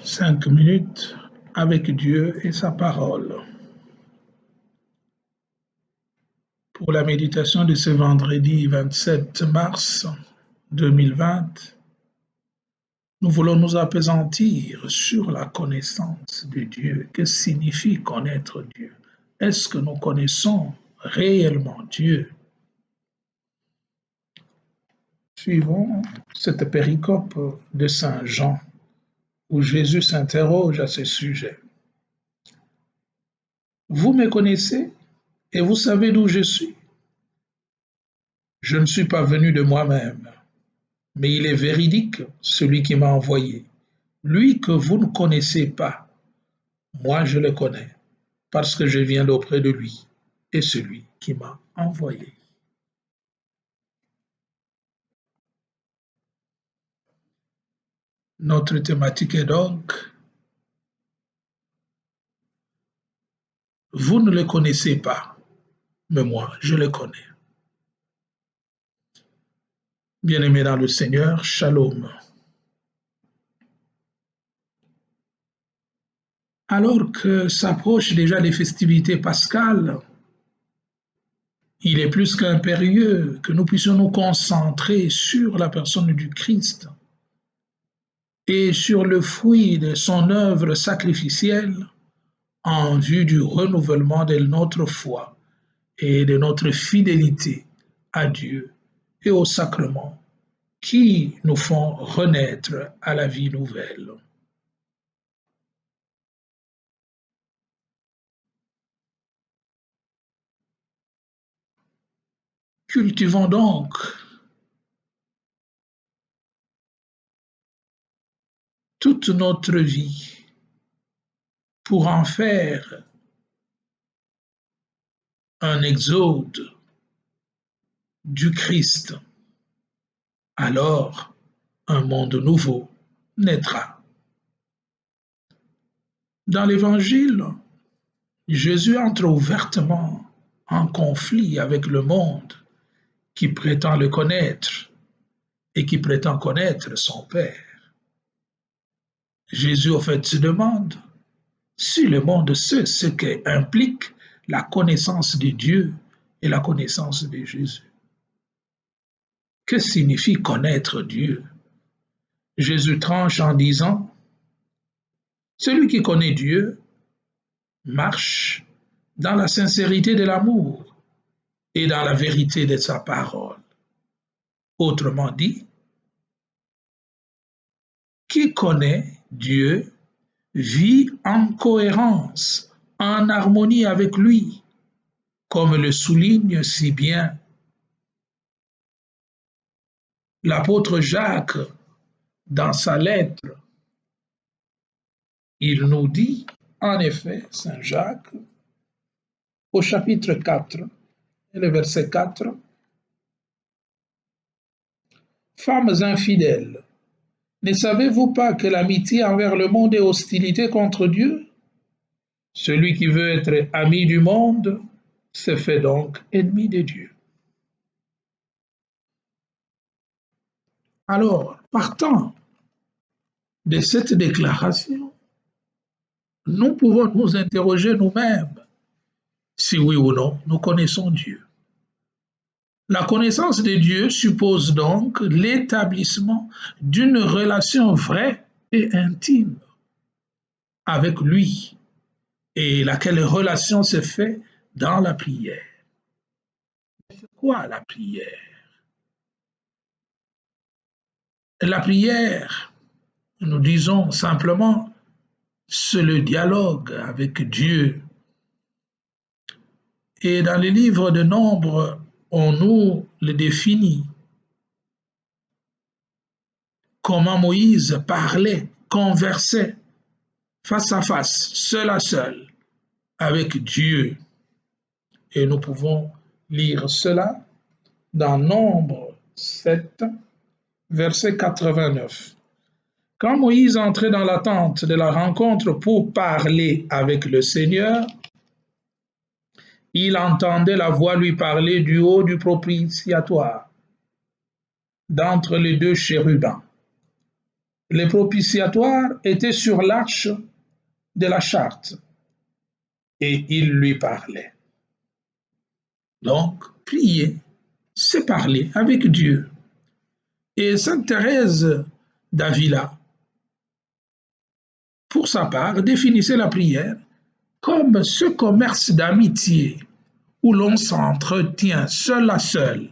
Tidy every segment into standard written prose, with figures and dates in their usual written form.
5 minutes avec Dieu et sa parole. Pour la méditation de ce vendredi 27 mars 2020, nous voulons nous appesantir sur la connaissance de Dieu. Que signifie connaître Dieu? Est-ce que nous connaissons réellement Dieu? Suivons cette péricope de Saint Jean où Jésus s'interroge à ce sujet. Vous me connaissez et vous savez d'où je suis. Je ne suis pas venu de moi-même, mais il est véridique, celui qui m'a envoyé. Lui que vous ne connaissez pas, moi je le connais, parce que je viens d'auprès de lui et celui qui m'a envoyé. Notre thématique est donc, vous ne le connaissez pas, mais moi je le connais. Bien-aimés dans le Seigneur, shalom. Alors que s'approchent déjà les festivités pascales, il est plus qu'impérieux que nous puissions nous concentrer sur la personne du Christ et sur le fruit de son œuvre sacrificielle en vue du renouvellement de notre foi et de notre fidélité à Dieu et aux sacrements qui nous font renaître à la vie nouvelle. Cultivons donc toute notre vie pour en faire un exode du Christ. Alors, un monde nouveau naîtra. Dans l'Évangile, Jésus entre ouvertement en conflit avec le monde qui prétend le connaître et qui prétend connaître son Père. Jésus, au fait, se demande si le monde sait ce qu'implique la connaissance de Dieu et la connaissance de Jésus. Que signifie connaître Dieu? Jésus tranche en disant, celui qui connaît Dieu marche dans la sincérité de l'amour et dans la vérité de sa parole. Autrement dit, qui connaît Dieu vit en cohérence, en harmonie avec lui, comme le souligne si bien l'apôtre Jacques dans sa lettre. Il nous dit, en effet, Saint Jacques, au chapitre 4, et le verset 4, femmes infidèles, ne savez-vous pas que l'amitié envers le monde est hostilité contre Dieu? Celui qui veut être ami du monde se fait donc ennemi de Dieu. Alors, partant de cette déclaration, nous pouvons nous interroger nous-mêmes si oui ou non nous connaissons Dieu. La connaissance de Dieu suppose donc l'établissement d'une relation vraie et intime avec lui, et laquelle relation se fait dans la prière. C'est quoi la prière? La prière, nous disons simplement, c'est le dialogue avec Dieu. Et dans les livres de Nombre, on nous le définit. Comment Moïse parlait, conversait face à face, seul à seul, avec Dieu. Et nous pouvons lire cela dans Nombre 7, verset 89. Quand Moïse entrait dans la tente de la rencontre pour parler avec le Seigneur, il entendait la voix lui parler du haut du propitiatoire, d'entre les deux chérubins. Les propitiatoires étaient sur l'arche de la charte et il lui parlait. Donc, prier, c'est parler avec Dieu. Et Sainte Thérèse d'Avila, pour sa part, définissait la prière comme ce commerce d'amitié où l'on s'entretient seul à seul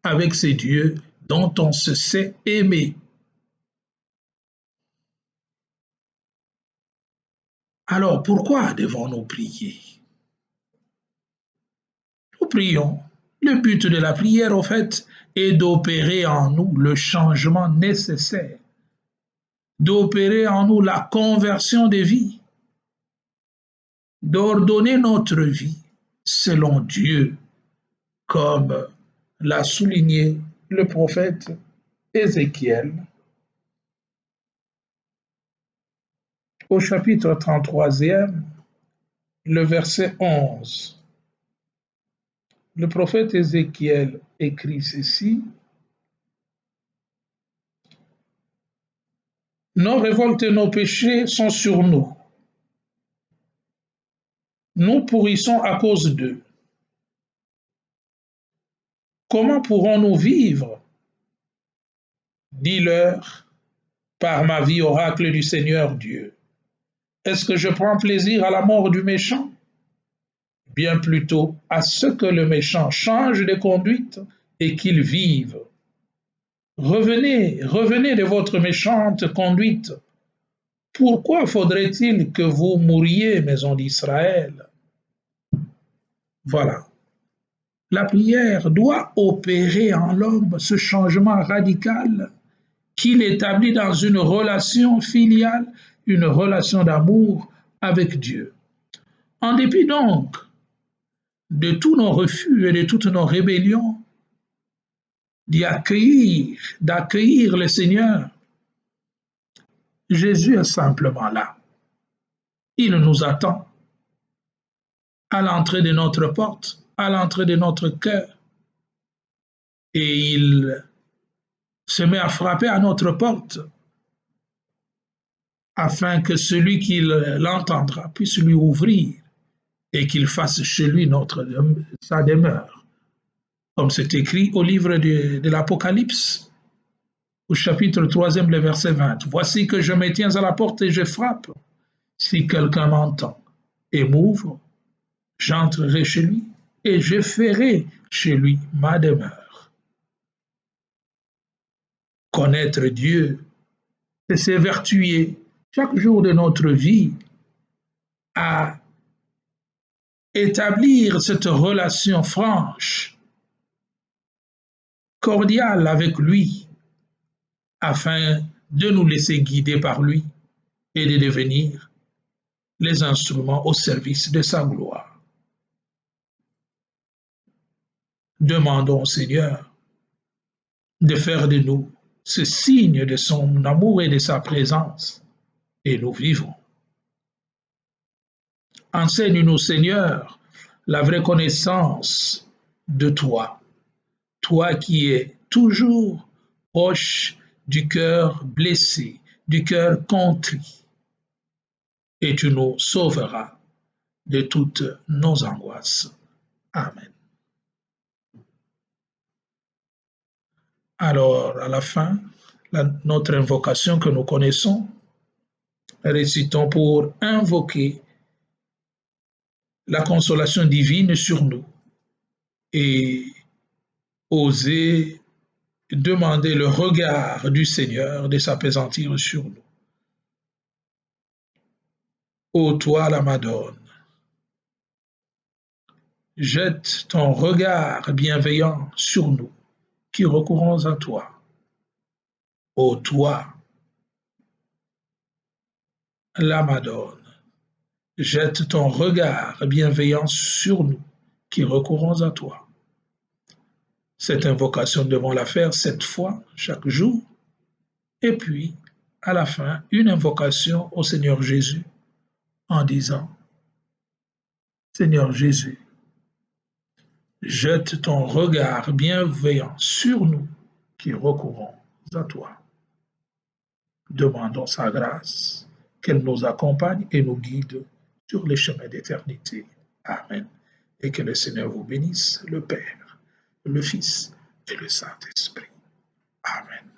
avec ces dieux dont on se sait aimer. Alors pourquoi devons-nous prier? Nous prions. Le but de la prière, au fait, est d'opérer en nous le changement nécessaire, d'opérer en nous la conversion des vies, d'ordonner notre vie selon Dieu, comme l'a souligné le prophète Ézéchiel au chapitre 33e, le verset 11. Le prophète Ézéchiel écrit ceci: nos révoltes et nos péchés sont sur nous. Nous pourrissons à cause d'eux. Comment pourrons-nous vivre? Dis-leur par ma vie, oracle du Seigneur Dieu. Est-ce que je prends plaisir à la mort du méchant? Bien plutôt à ce que le méchant change de conduite et qu'il vive. Revenez, revenez de votre méchante conduite. Pourquoi faudrait-il que vous mouriez, maison d'Israël? Voilà. La prière doit opérer en l'homme ce changement radical qu'il établit dans une relation filiale, une relation d'amour avec Dieu. En dépit donc de tous nos refus et de toutes nos rébellions, d'accueillir le Seigneur, Jésus est simplement là. Il nous attend à l'entrée de notre porte, à l'entrée de notre cœur, et il se met à frapper à notre porte afin que celui qui l'entendra puisse lui ouvrir et qu'il fasse chez lui sa demeure. Comme c'est écrit au livre de l'Apocalypse, au chapitre 3e, le verset 20. Voici que je me tiens à la porte et je frappe. Si quelqu'un m'entend et m'ouvre, j'entrerai chez lui et je ferai chez lui ma demeure. Connaître Dieu, c'est s'évertuer chaque jour de notre vie à établir cette relation franche, cordiale avec lui, afin de nous laisser guider par lui et de devenir les instruments au service de sa gloire. Demandons au Seigneur de faire de nous ce signe de son amour et de sa présence, et nous vivons. Enseigne-nous, Seigneur, la vraie connaissance de toi, toi qui es toujours proche du cœur blessé, du cœur contrit, et tu nous sauveras de toutes nos angoisses. Amen. Alors, à la fin, notre invocation que nous connaissons, récitons pour invoquer la consolation divine sur nous et oser demander le regard du Seigneur de s'apaisantir sur nous. Ô toi, la Madone, jette ton regard bienveillant sur nous qui recourons à toi. Ô toi, la Madone, jette ton regard bienveillant sur nous qui recourons à toi. Cette invocation, nous devons la faire 7 fois chaque jour. Et puis, à la fin, une invocation au Seigneur Jésus en disant: Seigneur Jésus, jette ton regard bienveillant sur nous qui recourons à toi. Demandons sa grâce, qu'elle nous accompagne et nous guide sur les chemins d'éternité. Amen. Et que le Seigneur vous bénisse, le Père, le Fils et le Saint-Esprit. Amen.